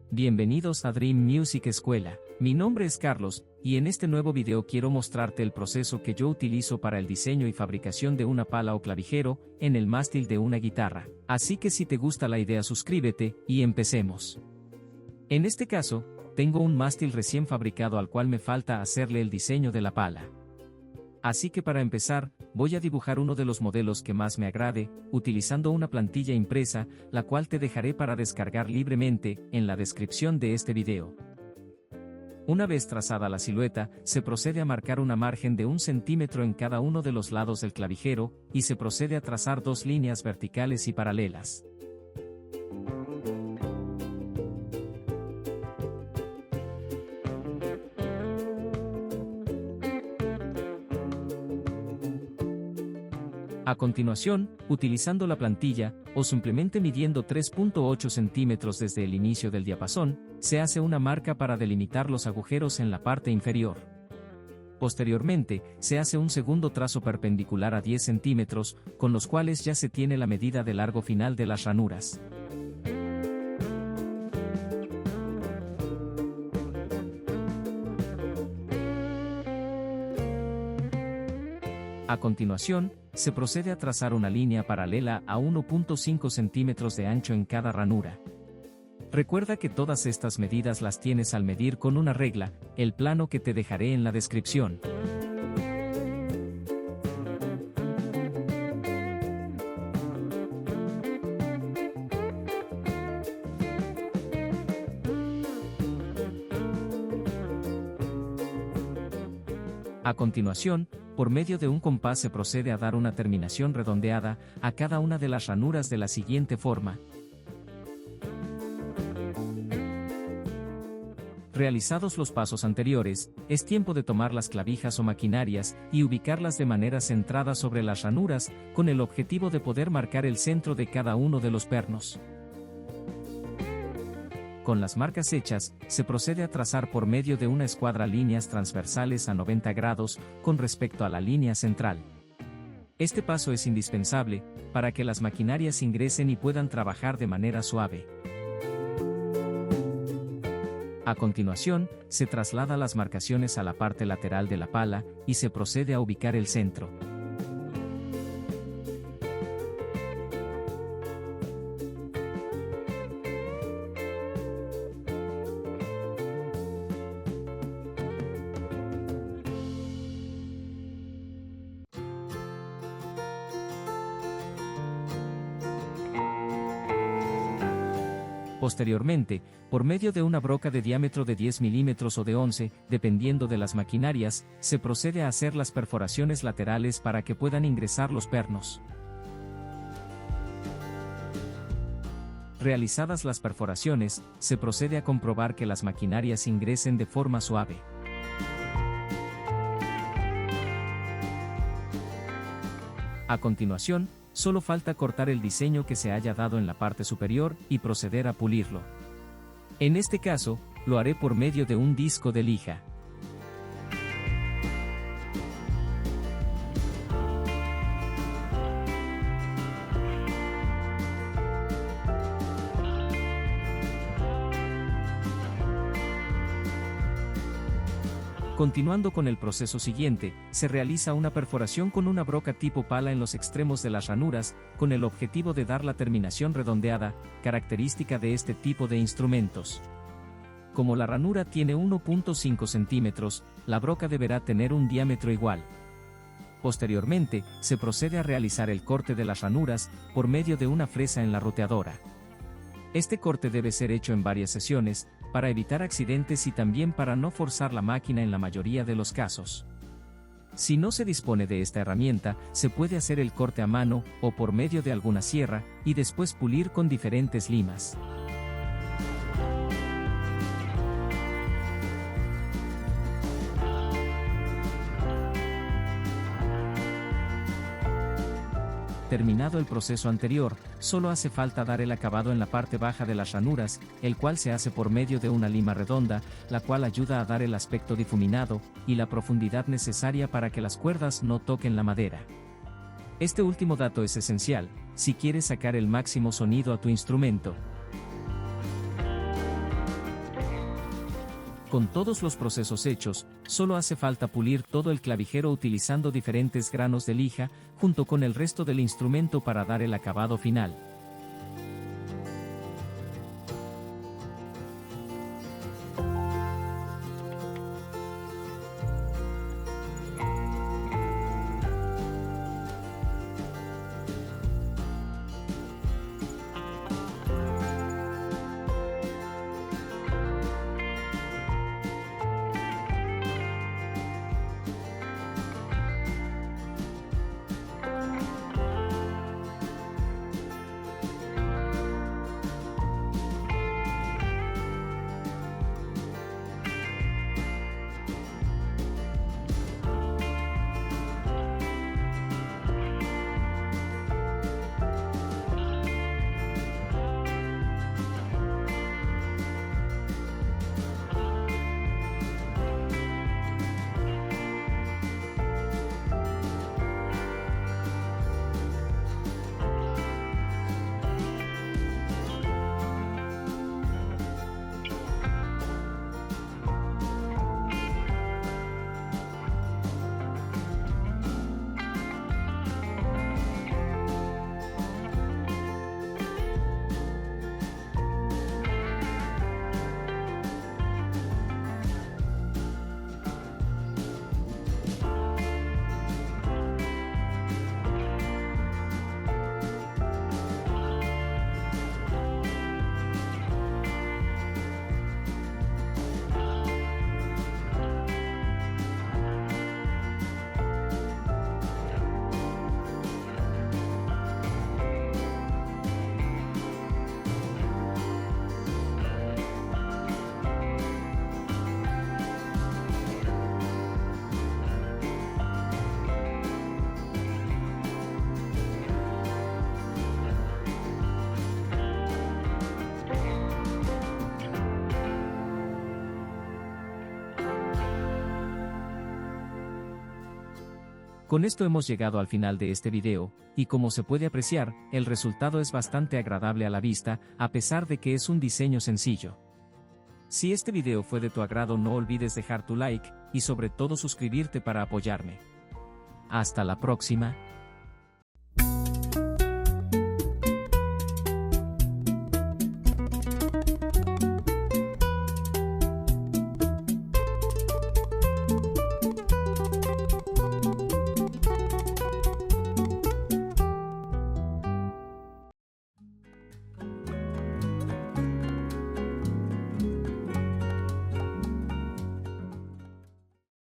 Bienvenidos a Dream Music Escuela. Mi nombre es Carlos, y en este nuevo video quiero mostrarte el proceso que yo utilizo para el diseño y fabricación de una pala o clavijero en el mástil de una guitarra. Así que si te gusta la idea, suscríbete y empecemos. En este caso, tengo un mástil recién fabricado al cual me falta hacerle el diseño de la pala. Así que para empezar, voy a dibujar uno de los modelos que más me agrade, utilizando una plantilla impresa, la cual te dejaré para descargar libremente, en la descripción de este video. Una vez trazada la silueta, se procede a marcar una margen de 1 centímetro en cada uno de los lados del clavijero, y se procede a trazar 2 líneas verticales y paralelas. A continuación, utilizando la plantilla, o simplemente midiendo 3.8 centímetros desde el inicio del diapasón, se hace una marca para delimitar los agujeros en la parte inferior. Posteriormente, se hace un segundo trazo perpendicular a 10 centímetros, con los cuales ya se tiene la medida de largo final de las ranuras. A continuación, se procede a trazar una línea paralela a 1.5 centímetros de ancho en cada ranura. Recuerda que todas estas medidas las tienes al medir con una regla, el plano que te dejaré en la descripción. A continuación, por medio de un compás se procede a dar una terminación redondeada a cada una de las ranuras de la siguiente forma. Realizados los pasos anteriores, es tiempo de tomar las clavijas o maquinarias y ubicarlas de manera centrada sobre las ranuras, con el objetivo de poder marcar el centro de cada uno de los pernos. Con las marcas hechas, se procede a trazar por medio de una escuadra líneas transversales a 90 grados con respecto a la línea central. Este paso es indispensable para que las maquinarias ingresen y puedan trabajar de manera suave. A continuación, se traslada las marcaciones a la parte lateral de la pala y se procede a ubicar el centro. Posteriormente, por medio de una broca de diámetro de 10 milímetros o de 11, dependiendo de las maquinarias, se procede a hacer las perforaciones laterales para que puedan ingresar los pernos. Realizadas las perforaciones, se procede a comprobar que las maquinarias ingresen de forma suave. A continuación, solo falta cortar el diseño que se haya dado en la parte superior y proceder a pulirlo. En este caso, lo haré por medio de un disco de lija. Continuando con el proceso siguiente, se realiza una perforación con una broca tipo pala en los extremos de las ranuras, con el objetivo de dar la terminación redondeada, característica de este tipo de instrumentos. Como la ranura tiene 1.5 centímetros, la broca deberá tener un diámetro igual. Posteriormente, se procede a realizar el corte de las ranuras, por medio de una fresa en la roteadora. Este corte debe ser hecho en varias sesiones, para evitar accidentes y también para no forzar la máquina en la mayoría de los casos. Si no se dispone de esta herramienta, se puede hacer el corte a mano, o por medio de alguna sierra, y después pulir con diferentes limas. Terminado el proceso anterior, solo hace falta dar el acabado en la parte baja de las ranuras, el cual se hace por medio de una lima redonda, la cual ayuda a dar el aspecto difuminado, y la profundidad necesaria para que las cuerdas no toquen la madera. Este último dato es esencial, si quieres sacar el máximo sonido a tu instrumento. Con todos los procesos hechos, solo hace falta pulir todo el clavijero utilizando diferentes granos de lija, junto con el resto del instrumento para dar el acabado final. Con esto hemos llegado al final de este video, y como se puede apreciar, el resultado es bastante agradable a la vista, a pesar de que es un diseño sencillo. Si este video fue de tu agrado, no olvides dejar tu like, y sobre todo suscribirte para apoyarme. Hasta la próxima.